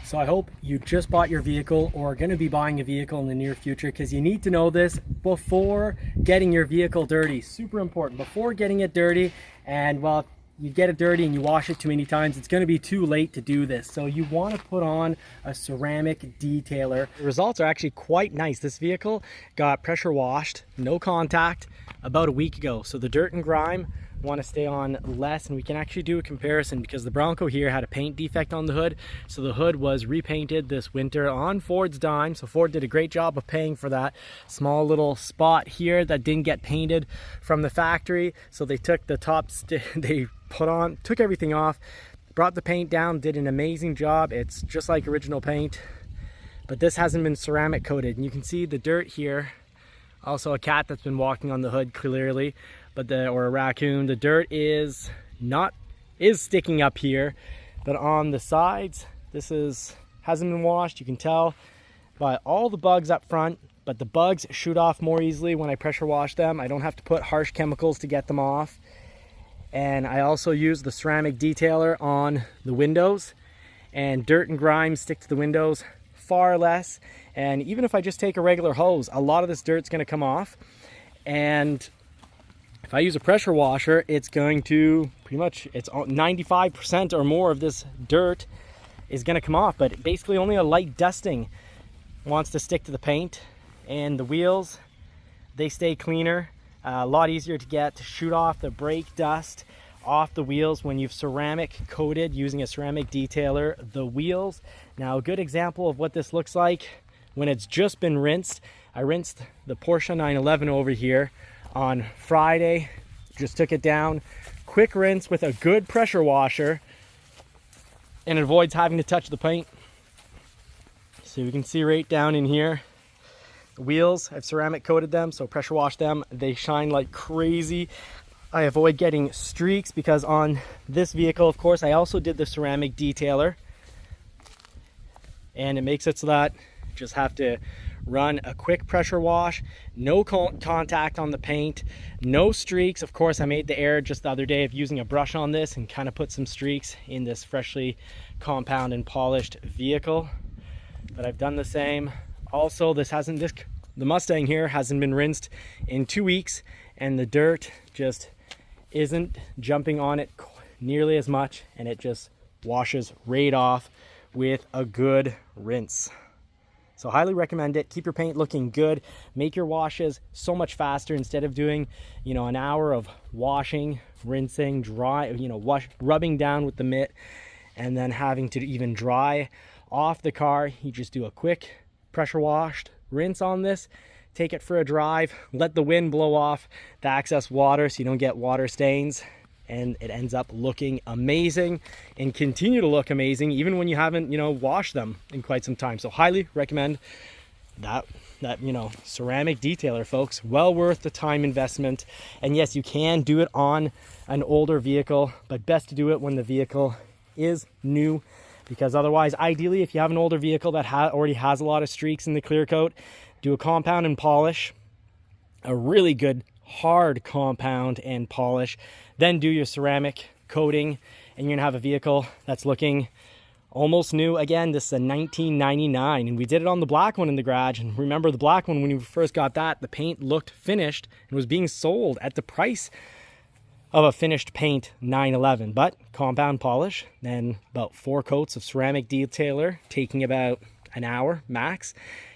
So I hope you just bought your vehicle or are going to be buying a vehicle in the near future, because you need to know this before getting your vehicle dirty. Super important before getting it dirty. And well, you get it dirty and you wash it too many times, it's going to be too late to do this. So you want to put on a ceramic detailer. The results are actually quite nice. This vehicle got pressure washed, no contact, about a week ago. So the dirt and grime want to stay on less, and we can actually do a comparison because the Bronco here had a paint defect on the hood. So the hood was repainted this winter on Ford's dime. So Ford did a great job of paying for that small little spot here that didn't get painted from the factory. So they took the top, took everything off, brought the paint down, did an amazing job. It's just like original paint, but this hasn't been ceramic coated, and you can see the dirt here. Also a cat that's been walking on the hood clearly, but or a raccoon. The dirt is sticking up here, but on the sides, hasn't been washed. You can tell by all the bugs up front, but the bugs shoot off more easily when I pressure wash them. I don't have to put harsh chemicals to get them off. And I also use the ceramic detailer on the windows, and dirt and grime stick to the windows far less. And even if I just take a regular hose, a lot of this dirt's going to come off. And if I use a pressure washer, it's going to pretty much, it's 95% or more of this dirt is going to come off, but basically only a light dusting wants to stick to the paint. And the wheels, they stay cleaner, a lot easier to shoot off the brake dust off the wheels when you've ceramic coated using a ceramic detailer the wheels. Now, a good example of what this looks like when it's just been rinsed. I rinsed the Porsche 911 over here on Friday, just took it down, quick rinse with a good pressure washer, and it avoids having to touch the paint. So you can see right down in here, the wheels, I've ceramic coated them, so pressure wash them, they shine like crazy. I avoid getting streaks because on this vehicle, of course, I also did the ceramic detailer, and it makes it so that you just have to run a quick pressure wash, no contact on the paint, no streaks. Of course, I made the error just the other day of using a brush on this and kind of put some streaks in this freshly compound and polished vehicle, but I've done the same. Also, the Mustang here hasn't been rinsed in 2 weeks, and the dirt just isn't jumping on it nearly as much, and it just washes right off with a good rinse. So highly recommend it. Keep your paint looking good. Make your washes so much faster instead of doing, an hour of washing, rinsing, dry, rubbing down with the mitt, and then having to even dry off the car. You just do a quick pressure washed rinse on this, take it for a drive, let the wind blow off the excess water so you don't get water stains, and it ends up looking amazing and continue to look amazing even when you haven't washed them in quite some time. So highly recommend that ceramic detailer, folks. Well worth the time investment. And yes, you can do it on an older vehicle, but best to do it when the vehicle is new, because otherwise, ideally, if you have an older vehicle that already has a lot of streaks in the clear coat, do a compound and polish, a really good hard compound and polish, then do your ceramic coating, and you're gonna have a vehicle that's looking almost new. Again, this is a 1999, and we did it on the black one in the garage. And remember, the black one, when we first got that, the paint looked finished and was being sold at the price of a finished paint 911, but compound polish, then about 4 coats of ceramic detailer, taking about an hour max,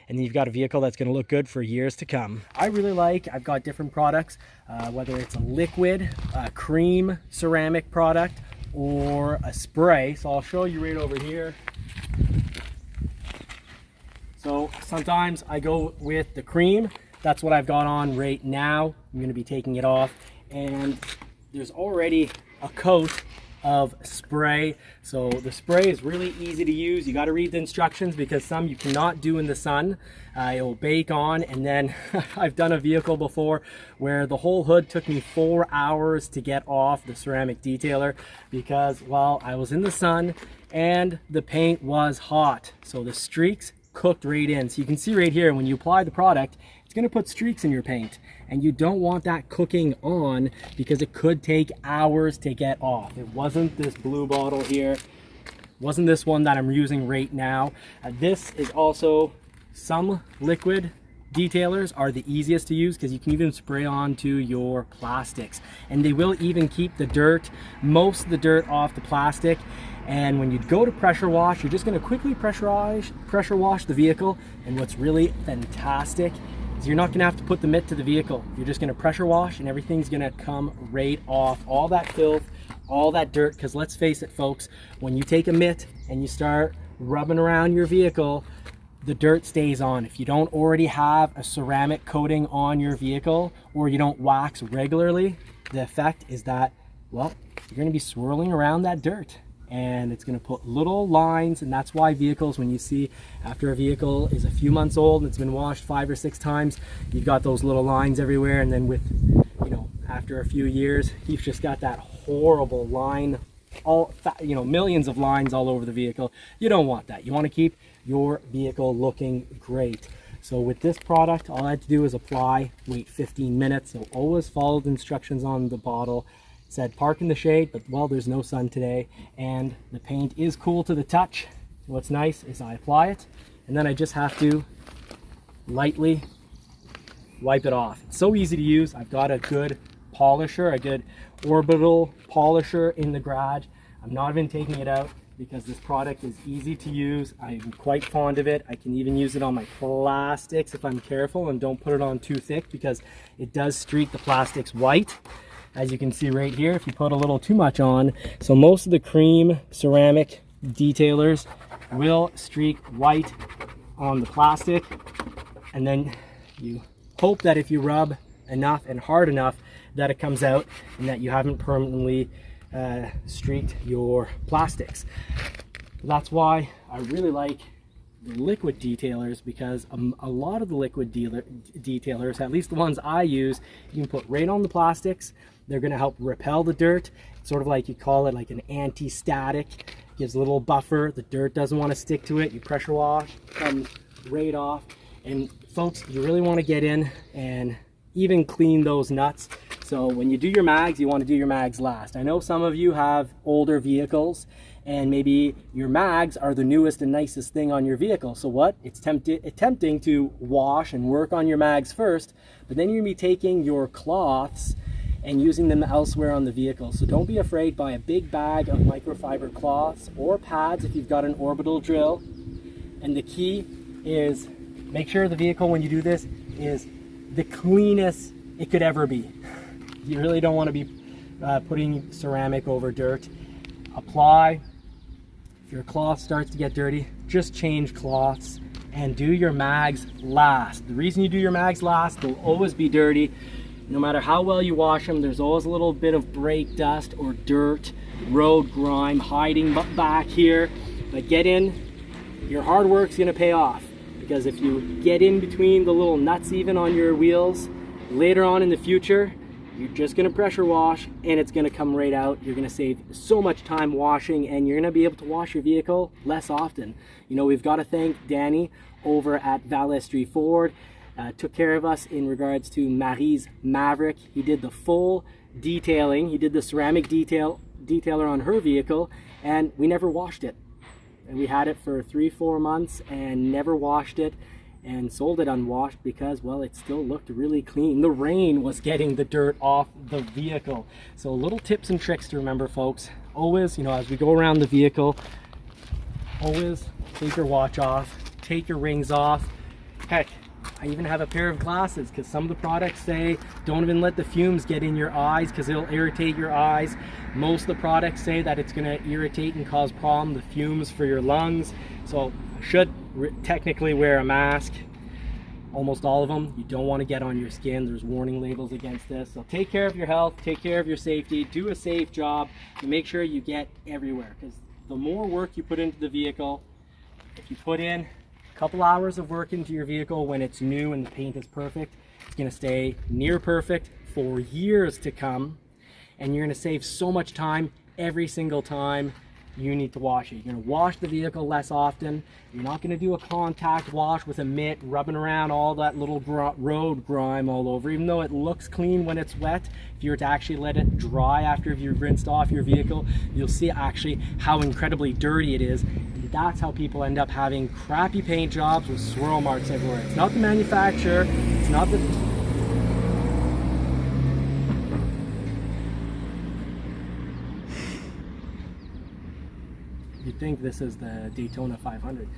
and you've got a vehicle that's going to look good for years to come. I've got different products, whether it's a liquid, a cream ceramic product, or a spray. So I'll show you right over here. So sometimes I go with the cream. That's what I've got on right now. I'm going to be taking it off, and there's already a coat of spray. So the spray is really easy to use. You got to read the instructions because some you cannot do in the sun. It will bake on, and then I've done a vehicle before where the whole hood took me 4 hours to get off the ceramic detailer because, well, I was in the sun and the paint was hot. So the streaks cooked right in. So you can see right here, when you apply the product, it's going to put streaks in your paint, and you don't want that cooking on because it could take hours to get off. It wasn't this blue bottle here Wasn't this one that I'm using right now. This is also some liquid detailers are the easiest to use because you can even spray onto your plastics, and they will even keep the dirt, most of the dirt, off the plastic. And when you go to pressure wash, you're just going to quickly pressure wash the vehicle. And what's really fantastic is you're not going to have to put the mitt to the vehicle. You're just going to pressure wash and everything's going to come right off, all that filth, all that dirt. Because let's face it, folks, when you take a mitt and you start rubbing around your vehicle, the dirt stays on. If you don't already have a ceramic coating on your vehicle, or you don't wax regularly, the effect is that, well, you're going to be swirling around that dirt, and it's going to put little lines. And that's why vehicles, when you see after a vehicle is a few months old and it's been washed 5 or 6 times, you've got those little lines everywhere. And then with, you know, after a few years, you've just got that horrible line, millions of lines all over the vehicle. You don't want that. You want to keep your vehicle looking great. So with this product, all I had to do is apply, wait 15 minutes. So always follow the instructions on the bottle. It said park in the shade, but well, there's no sun today, and the paint is cool to the touch. What's nice is I apply it, and then I just have to lightly wipe it off. It's so easy to use. I've got a good polisher, a good orbital polisher in the garage. I'm not even taking it out because this product is easy to use. I'm quite fond of it. I can even use it on my plastics if I'm careful and don't put it on too thick, because it does streak the plastics white, as you can see right here, if you put a little too much on. So most of the cream ceramic detailers will streak white on the plastic, and then you hope that if you rub enough and hard enough that it comes out, and that you haven't permanently streaked your plastics. That's why I really like the liquid detailers, because a lot of the liquid detailers, at least the ones I use, you can put right on the plastics. They're going to help repel the dirt. It's sort of like, you call it like an anti-static. Gives a little buffer. The dirt doesn't want to stick to it. You pressure wash, comes right off. And folks, you really want to get in and even clean those nuts. So when you do your mags, you want to do your mags last. I know some of you have older vehicles, and maybe your mags are the newest and nicest thing on your vehicle. So what? It's tempting to wash and work on your mags first, but then you're going to be taking your cloths and using them elsewhere on the vehicle. So don't be afraid. Buy a big bag of microfiber cloths or pads if you've got an orbital drill. And the key is, make sure the vehicle, when you do this, is the cleanest it could ever be. You really don't want to be putting ceramic over dirt. Apply. If your cloth starts to get dirty, just change cloths and do your mags last. The reason you do your mags last, they'll always be dirty. No matter how well you wash them, there's always a little bit of brake dust or dirt, road grime hiding back here. But get in, your hard work's gonna pay off, because if you get in between the little nuts even on your wheels, later on in the future, you're just going to pressure wash and it's going to come right out. You're going to save so much time washing, and you're going to be able to wash your vehicle less often. You know, we've got to thank Danny over at Valestry Ford. Took care of us in regards to Marie's Maverick. He did the full detailing. He did the ceramic detailer on her vehicle, and we never washed it. And we had it for 3-4 months and never washed it, and sold it unwashed because, well, it still looked really clean. The rain was getting the dirt off the vehicle. So little tips and tricks to remember, folks. Always, you know, as we go around the vehicle, always take your watch off, take your rings off. Heck, I even have a pair of glasses, because some of the products say don't even let the fumes get in your eyes because it'll irritate your eyes. Most of the products say that it's going to irritate and cause problem, the fumes, for your lungs. So I should technically wear a mask. Almost all of them. You don't want to get on your skin. There's warning labels against this. So take care of your health, take care of your safety, do a safe job, and make sure you get everywhere, because the more work you put into the vehicle, if you put in couple hours of work into your vehicle when it's new and the paint is perfect, it's going to stay near perfect for years to come, and you're going to save so much time every single time you need to wash it. You're going to wash the vehicle less often. You're not going to do a contact wash with a mitt, rubbing around all that little road grime all over. Even though it looks clean when it's wet, if you were to actually let it dry after you've rinsed off your vehicle, you'll see actually how incredibly dirty it is. And that's how people end up having crappy paint jobs with swirl marks everywhere. It's not the manufacturer, it's not the... You'd think this is the Daytona 500.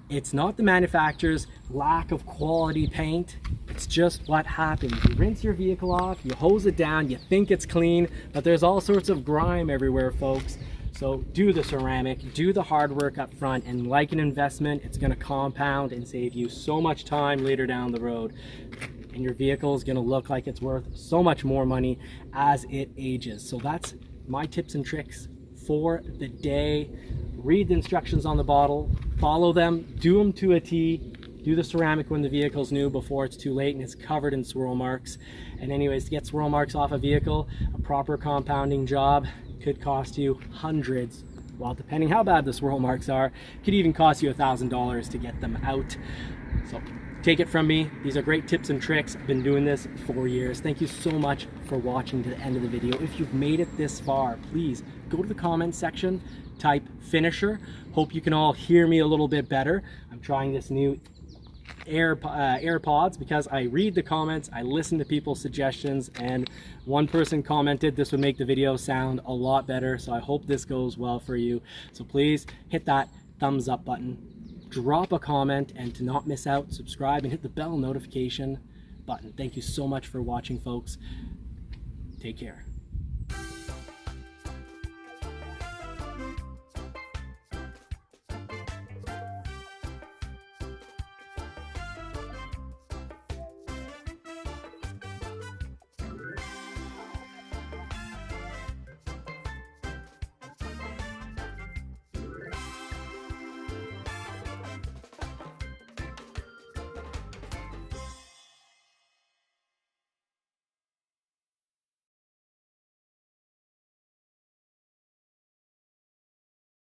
It's not the manufacturer's lack of quality paint. It's just what happens. You rinse your vehicle off, you hose it down, you think it's clean, but there's all sorts of grime everywhere, folks. So do the ceramic, do the hard work up front, and like an investment, it's gonna compound and save you so much time later down the road. And your vehicle is gonna look like it's worth so much more money as it ages. So that's my tips and tricks for the day. Read the instructions on the bottle, follow them, do them to a T, do the ceramic when the vehicle's new before it's too late and it's covered in swirl marks. And anyways, to get swirl marks off a vehicle, a proper compounding job could cost you hundreds, well, depending how bad the swirl marks are, could even cost you $1,000 to get them out. So take it from me, these are great tips and tricks. I've been doing this for years. Thank you so much for watching to the end of the video. If you've made it this far, please go to the comment section, type finisher. Hope you can all hear me a little bit better. I'm trying this new AirPods because I read the comments, I listen to people's suggestions, and one person commented this would make the video sound a lot better, so I hope this goes well for you. So please hit that thumbs up button, drop a comment, and to not miss out, subscribe and hit the bell notification button. Thank you so much for watching, folks. Take care.